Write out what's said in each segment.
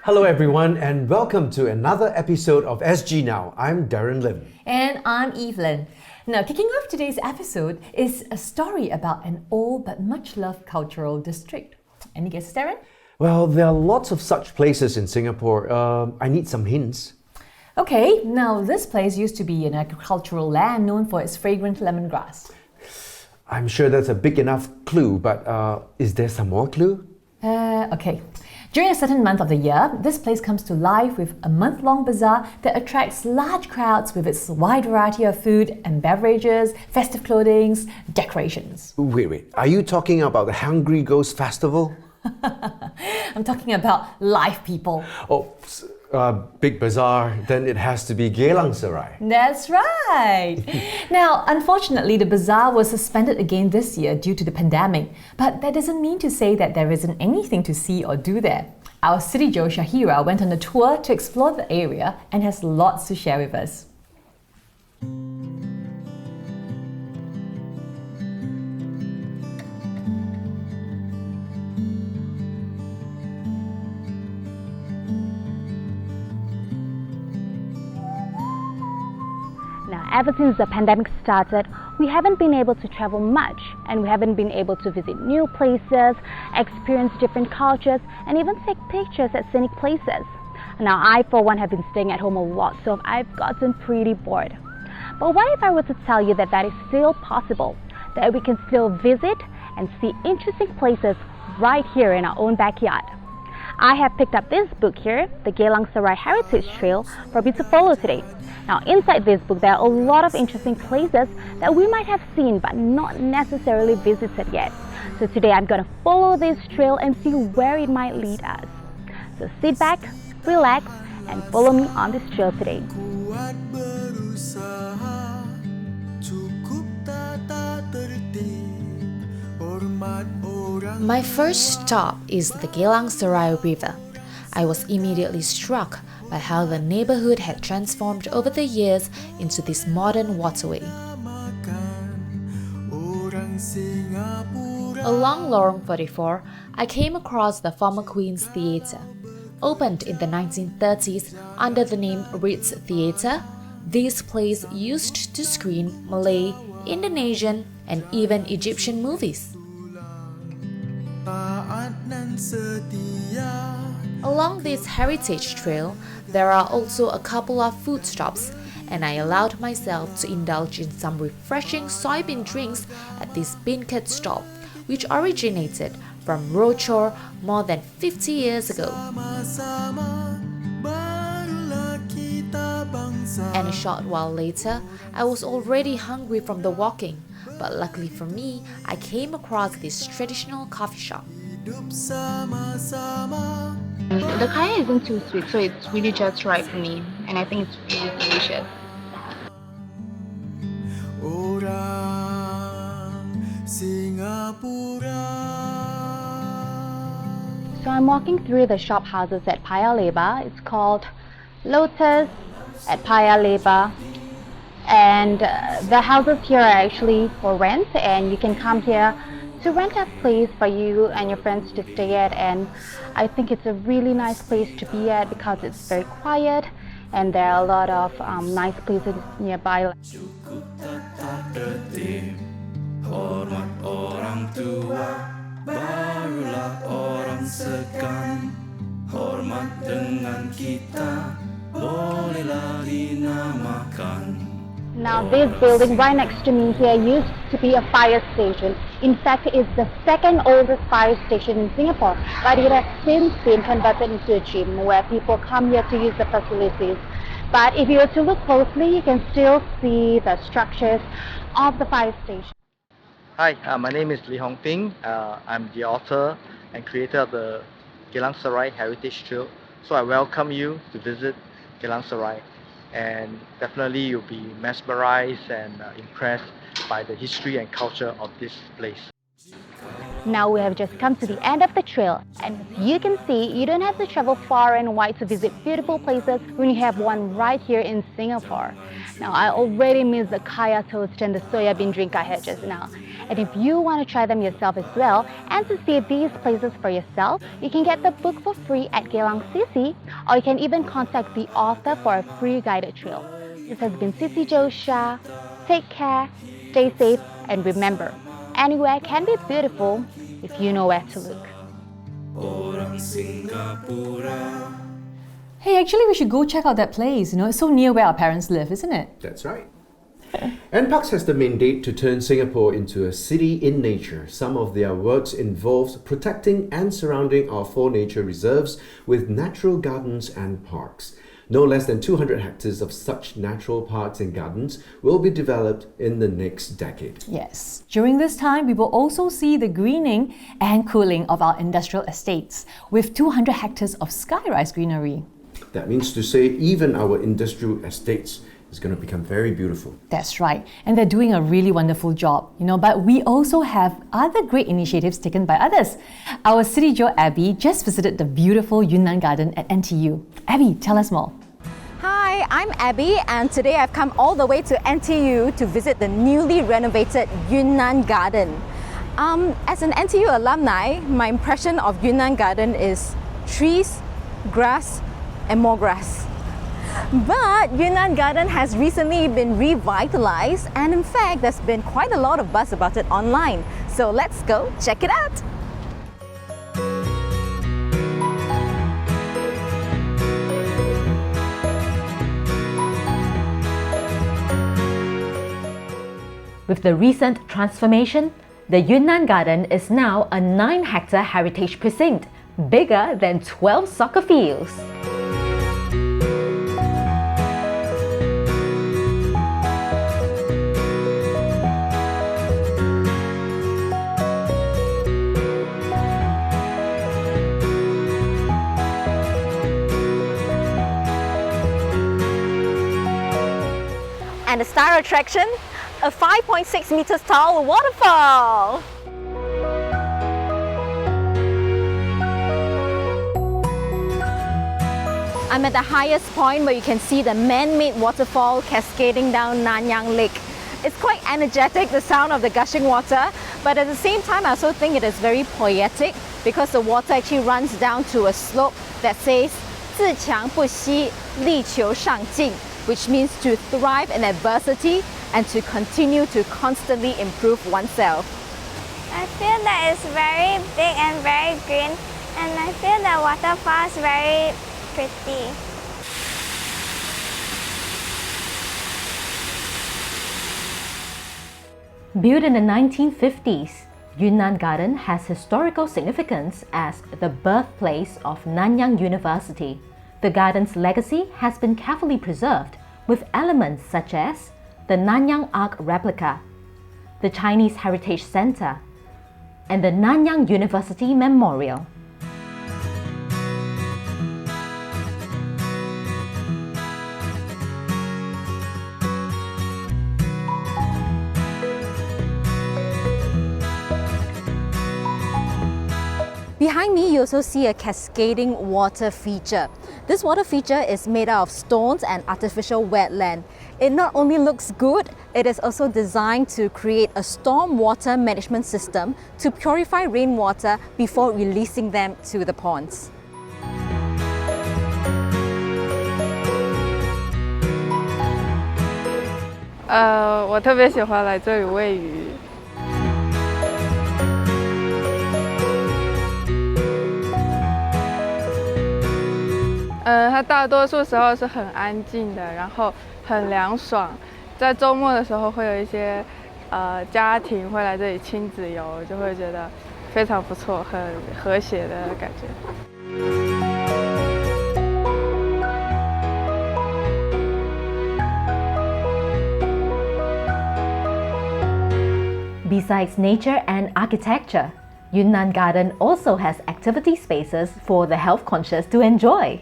Hello everyone and welcome to another episode of SG Now. I'm Darren Lim. And I'm Evelyn. Now, kicking off today's episode is a story about an old but much loved cultural district. Any guesses, Darren? Well, there are lots of such places in Singapore. I need some hints. Okay, now this place used to be an agricultural land known for its fragrant lemongrass. I'm sure that's a big enough clue, but is there some more clue? Okay. During a certain month of the year, this place comes to life with a month-long bazaar that attracts large crowds with its wide variety of food and beverages, festive clothing, decorations. Wait. Are you talking about the Hungry Ghost Festival? I'm talking about live people. Oh, big bazaar, then it has to be Geylang Serai. That's right. Now, unfortunately, the bazaar was suspended again this year due to the pandemic, but that doesn't mean to say that there isn't anything to see or do there. Our CityJo Syah went on a tour to explore the area and has lots to share with us. Ever since the pandemic started, we haven't been able to travel much, and we haven't been able to visit new places, experience different cultures, and even take pictures at scenic places. Now, I for one have been staying at home a lot, so I've gotten pretty bored. But what if I were to tell you that that is still possible, that we can still visit and see interesting places right here in our own backyard? I have picked up this book here, the Geylang Serai Heritage Trail, for me to follow today. Now, inside this book, there are a lot of interesting places that we might have seen but not necessarily visited yet. So today I'm going to follow this trail and see where it might lead us. So sit back, relax, and follow me on this trail today. My first stop is the Geylang Serai River. I was immediately struck by how the neighborhood had transformed over the years into this modern waterway. Along Lorong 44, I came across the former Queen's Theatre. Opened in the 1930s under the name Ritz Theatre, this place used to screen Malay, Indonesian, and even Egyptian movies. Along this heritage trail, there are also a couple of food stops, and I allowed myself to indulge in some refreshing soybean drinks at this beancurd stall, which originated from Rochor more than 50 years ago. And a short while later, I was already hungry from the walking, but luckily for me, I came across this traditional coffee shop. The kaya isn't too sweet, so it's really just right for me, and I think it's really delicious. So I'm walking through the shop houses at Paya Lebar. It's called Lotus at Paya Lebar. And the houses here are actually for rent, and you can come here to rent a place for you and your friends to stay at. And I think it's a really nice place to be at because it's very quiet and there are a lot of nice places nearby. Hormat orang tua, barulah orang segan. Hormat dengan kita, bolehlah dinamakan. Now, this building right next to me here used to be a fire station. In fact, it's the second oldest fire station in Singapore, but it has since been converted into a gym where people come here to use the facilities. But if you were to look closely, you can still see the structures of the fire station. Hi, my name is Lee Hong Ping. I'm the author and creator of the Geylang Serai Heritage Trail. So I welcome you to visit Geylang Serai. And definitely you'll be mesmerized and impressed by the history and culture of this place. Now we have just come to the end of the trail, and as you can see, you don't have to travel far and wide to visit beautiful places when you have one right here in Singapore. Now I already miss the kaya toast and the soya bean drink I had just now. And if you want to try them yourself as well and to see these places for yourself, you can get the book for free at Geylang CC, or you can even contact the author for a free guided trail. This has been CityJo Syah. Take care, stay safe, and remember, anywhere can be beautiful if you know where to look. Orang Singapura. Hey, actually, we should go check out that place. It's so near where our parents live, isn't it? That's right. Nparks has the mandate to turn Singapore into a city in nature. Some of their works involves protecting and surrounding our 4 nature reserves with natural gardens and parks. No less than 200 hectares of such natural parks and gardens will be developed in the next decade. Yes. During this time, we will also see the greening and cooling of our industrial estates with 200 hectares of skyrise greenery. That means to say even our industrial estates is going to become very beautiful. That's right. And they're doing a really wonderful job, but we also have other great initiatives taken by others. Our CityJo Abby just visited the beautiful Yunnan Garden at NTU. Abby, tell us more. Hi, I'm Abby, and today I've come all the way to NTU to visit the newly renovated Yunnan Garden. As an NTU alumni, my impression of Yunnan Garden is trees, grass, and more grass. But Yunnan Garden has recently been revitalized, and in fact there's been quite a lot of buzz about it online. So let's go check it out. With the recent transformation, the Yunnan Garden is now a 9-hectare heritage precinct, bigger than 12 soccer fields. And the star attraction, a 5.6 meters tall waterfall. I'm at the highest point where you can see the man-made waterfall cascading down Nanyang Lake. It's quite energetic, the sound of the gushing water, but at the same time I also think it is very poetic because the water actually runs down to a slope that says 自强不息，力求上进, which means to thrive in adversity and to continue to constantly improve oneself. I feel that it's very big and very green, and I feel the waterfall is very pretty. Built in the 1950s, Yunnan Garden has historical significance as the birthplace of Nanyang University. The garden's legacy has been carefully preserved with elements such as the Nanyang Arc replica, the Chinese Heritage Center, and the Nanyang University Memorial. Behind me, you also see a cascading water feature. This water feature is made out of stones and artificial wetland. It not only looks good, it is also designed to create a storm water management system to purify rainwater before releasing them to the ponds. Uh, 我特别喜欢来这里喂鱼。它大多数时候是很安静的，然后很凉爽。在周末的时候，会有一些家庭会来这里亲子游，就会觉得非常不错，很和谐的感觉。Besides nature and architecture, Yunnan Garden also has activity spaces for the health conscious to enjoy.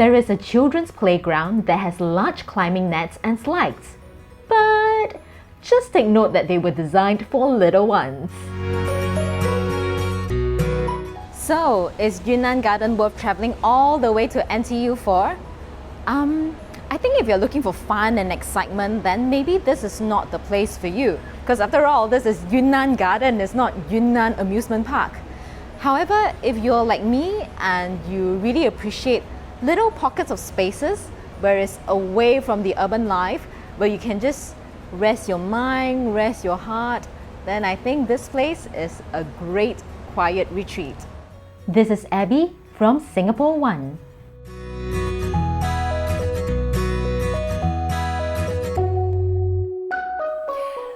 There is a children's playground that has large climbing nets and slides. But just take note that they were designed for little ones. So, is Yunnan Garden worth travelling all the way to NTU for? I think if you're looking for fun and excitement, then maybe this is not the place for you. Because after all, this is Yunnan Garden, it's not Yunnan Amusement Park. However, if you're like me and you really appreciate little pockets of spaces where it's away from the urban life, where you can just rest your mind, rest your heart, then I think this place is a great quiet retreat. This is Abby from Singapore One.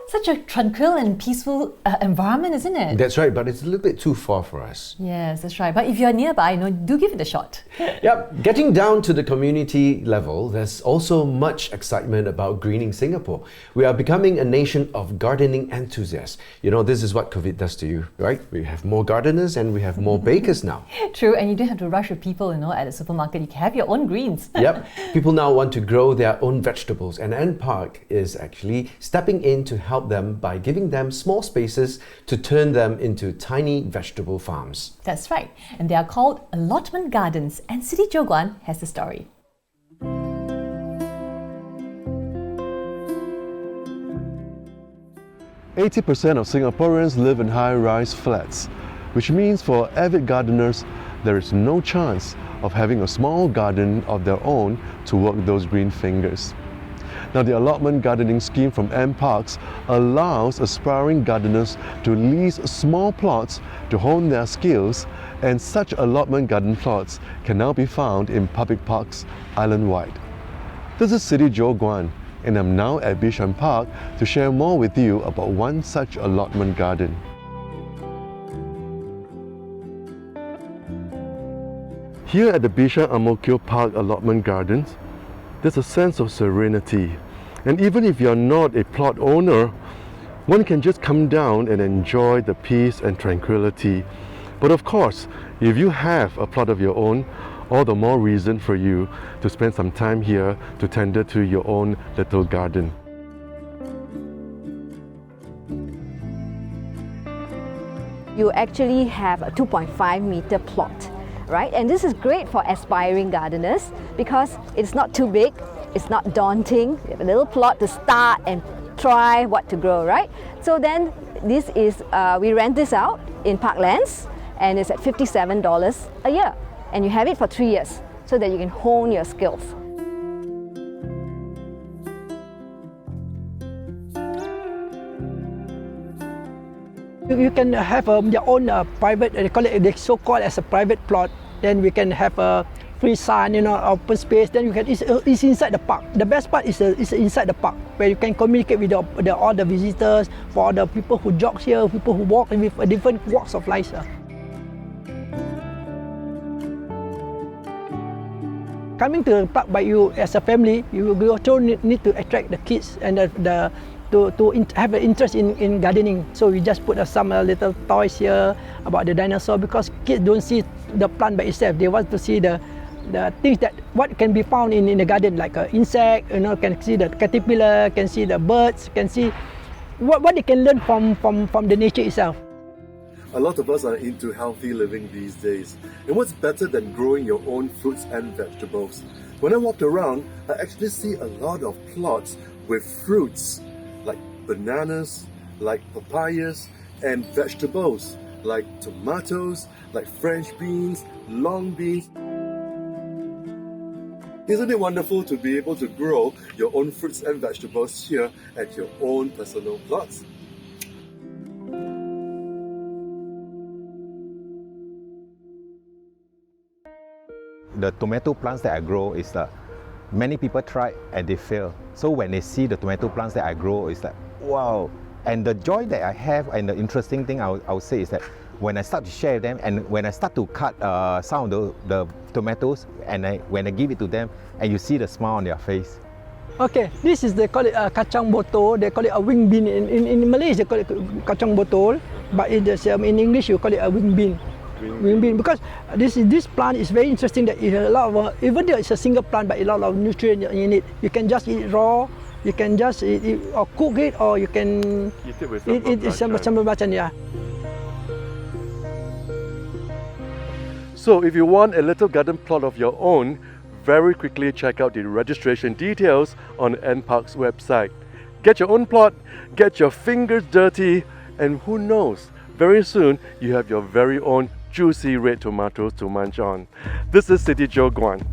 Such a tranquil and peaceful environment, isn't it? That's right, but it's a little bit too far for us. Yes, that's right. But if you're nearby, do give it a shot. Yep, getting down to the community level, there's also much excitement about greening Singapore. We are becoming a nation of gardening enthusiasts. This is what COVID does to you, right? We have more gardeners and we have more bakers now. True, and you don't have to rush with people, at the supermarket. You can have your own greens. Yep, people now want to grow their own vegetables, and N Park is actually stepping in to help them by giving them small spaces to turn them into tiny vegetable farms. That's right, and they are called Allotment Gardens, and CityJo Guan has the story. 80% of Singaporeans live in high-rise flats, which means for avid gardeners, there is no chance of having a small garden of their own to work those green fingers. Now, the allotment gardening scheme from M Parks allows aspiring gardeners to lease small plots to hone their skills, and such allotment garden plots can now be found in public parks island-wide. This is CityJo Guan, and I'm now at Bishan Park to share more with you about one such allotment garden. Here at the Bishan Park Allotment Gardens, there's a sense of serenity. And even if you're not a plot owner, one can just come down and enjoy the peace and tranquility. But of course, if you have a plot of your own, all the more reason for you to spend some time here to tender to your own little garden. You actually have a 2.5 meter plot, right? And this is great for aspiring gardeners because it's not too big, it's not daunting. You have a little plot to start and try what to grow, right? So then this is, we rent this out in Parklands and it's at $57 a year. And you have it for 3 years so that you can hone your skills. You can have your own private, they so-called as a private plot. Then we can have a free sun, open space. Then you can, it's inside the park. The best part is inside the park, where you can communicate with all the visitors, for the people who jog here, people who walk with different walks of life. Coming to the park by you as a family, you also need to attract the kids and to have an interest in gardening. So we just put some little toys here about the dinosaur, because kids don't see the plant by itself. They want to see the things that what can be found in the garden, like an insect, can see the caterpillar, can see the birds, can see what they can learn from the nature itself. A lot of us are into healthy living these days. And what's better than growing your own fruits and vegetables? When I walked around, I actually see a lot of plots with fruits like bananas, like papayas, and vegetables like tomatoes, like French beans, long beans. Isn't it wonderful to be able to grow your own fruits and vegetables here at your own personal plots? The tomato plants that I grow is that many people try and they fail. So when they see the tomato plants that I grow, it's like, wow. And the joy that I have, and the interesting thing I would say is that when I start to share them, and when I start to cut some of the tomatoes, and when I give it to them, and you see the smile on their face. Okay, this is, they call it kacang botol. They call it a wing bean. In Malaysia, they call it kacang botol, but in English, you call it a wing bean. green bean, because this plant is very interesting. That it has a lot of even though it's a single plant, but a lot of nutrients in it. You can just eat it raw. You can just eat it or cook it, or you can eat it with sambal belacan. Yeah. So if you want a little garden plot of your own, very quickly check out the registration details on NPark's website. Get your own plot, get your fingers dirty, and who knows, very soon you have your very own juicy red tomatoes to munch on. This is CityJo Guan.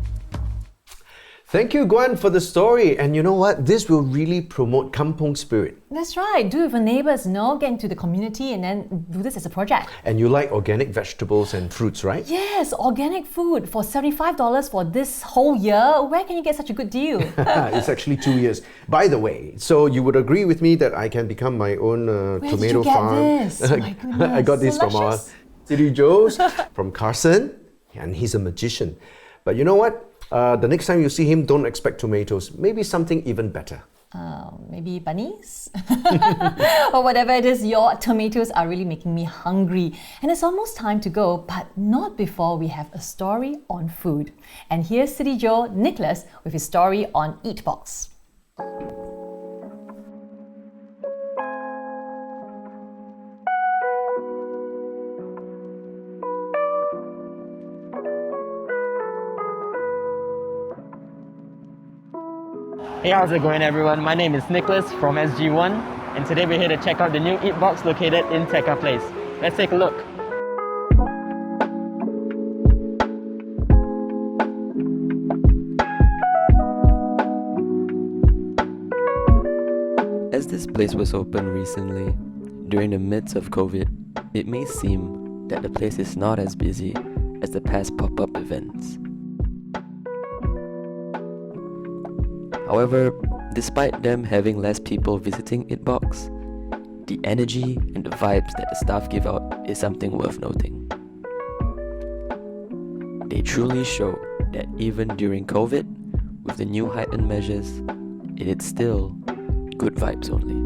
Thank you, Guan, for the story. And you know what? This will really promote kampong spirit. That's right. Do it with your neighbours, get into the community and then do this as a project. And you like organic vegetables and fruits, right? Yes, organic food for $75 for this whole year. Where can you get such a good deal? It's actually 2 years. By the way, so you would agree with me that I can become my own tomato farm. Where did you get this? My goodness. I got this from our CityJo's, from Carson, and he's a magician. But you know what? The next time you see him, don't expect tomatoes. Maybe something even better. Maybe bunnies? Or whatever it is, your tomatoes are really making me hungry. And it's almost time to go, but not before we have a story on food. And here's CityJo Nicholas with his story on Eatbox. Hey, how's it going, everyone? My name is Nicholas from SG1, and today we're here to check out the new Eatbox located in Tekka Place. Let's take a look. As this place was opened recently, during the midst of COVID, it may seem that the place is not as busy as the past pop-up events. However, despite them having less people visiting Eatbox, the energy and the vibes that the staff give out is something worth noting. They truly show that even during COVID, with the new heightened measures, it is still good vibes only.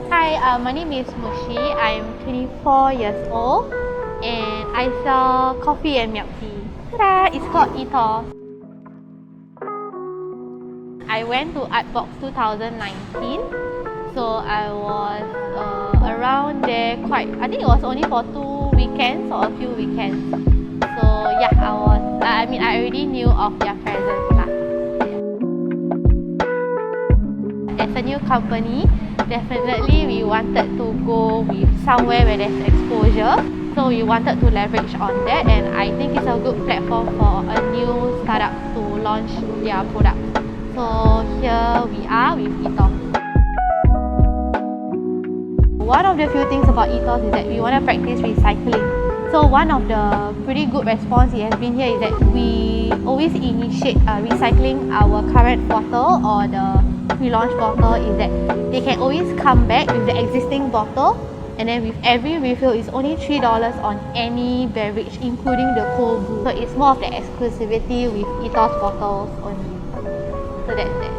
Hi, my name is Mushi. I'm 24 years old and I sell coffee and milk tea. Ta-da! It's called Eatbox. I went to Eatbox 2019, so I was around there I think it was only for 2 weekends or a few weekends. So yeah, I already knew of their presence lah. As a new company, definitely we wanted to go with somewhere where there's exposure. So we wanted to leverage on that, and I think it's a good platform for a new startup to launch their products. So here we are with Eatbox. One of the few things about Eatbox is that we want to practice recycling. So one of the pretty good response it has been here is that we always initiate recycling our current bottle or the pre-launch bottle, is that they can always come back with the existing bottle, and then with every refill it's only $3 on any beverage including the cold brew. So it's more of the exclusivity with Eatbox bottles only. So that's it.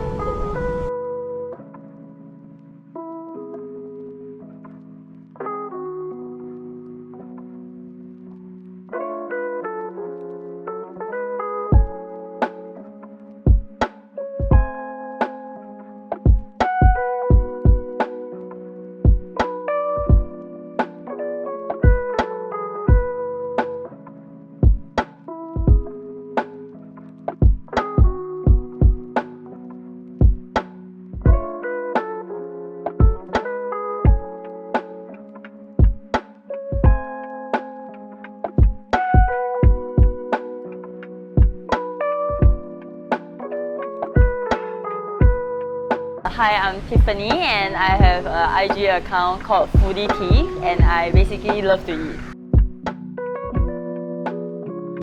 Hi, I'm Tiffany and I have an IG account called Foodie Tea, and I basically love to eat.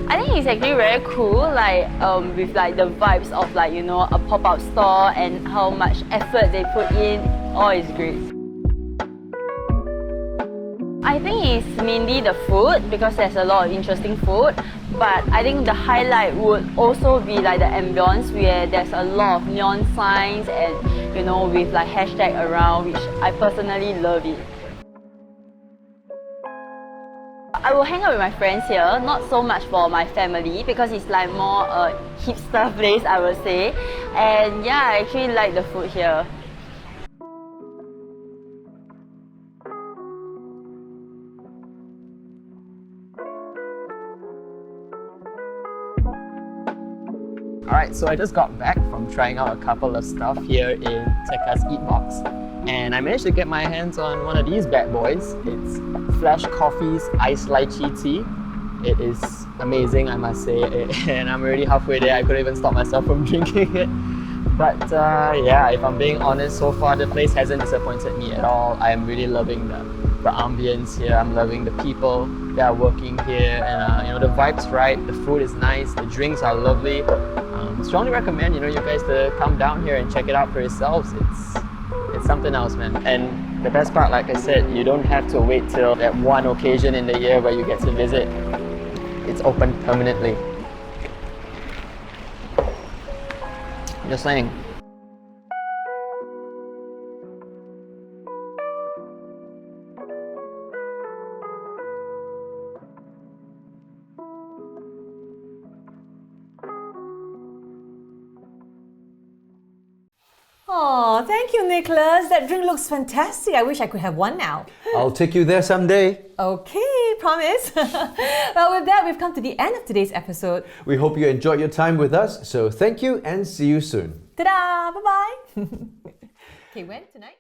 I think it's actually very cool, with the vibes of a pop-up store and how much effort they put in. All is great. I I think it's mainly the food because there's a lot of interesting food. But I think the highlight would also be like the ambience where there's a lot of neon signs and with like hashtag around, which I personally love it. I will hang out with my friends here, not so much for my family because it's like more a hipster place, I would say. And yeah, I actually like the food here. Alright, so I just got back from trying out a couple of stuff here in Tekka's Eatbox, and I managed to get my hands on one of these bad boys. It's Flash Coffee's Iced Lychee Tea. It is amazing, I must say, and I'm already halfway there. I couldn't even stop myself from drinking it. But yeah, if I'm being honest, so far the place hasn't disappointed me at all. I am really loving the ambience here. I'm loving the people that are working here, and the vibe's right. The food is nice. The drinks are lovely. Strongly recommend you guys to come down here and check it out for yourselves. It's something else, man. And the best part, like I said, you don't have to wait till that one occasion in the year where you get to visit. It's open permanently. Just saying. Oh, thank you, Nicholas. That drink looks fantastic. I wish I could have one now. I'll take you there someday. Okay, promise. Well, with that, we've come to the end of today's episode. We hope you enjoyed your time with us, so thank you and see you soon. Ta-da! Bye-bye. Okay, when? Tonight?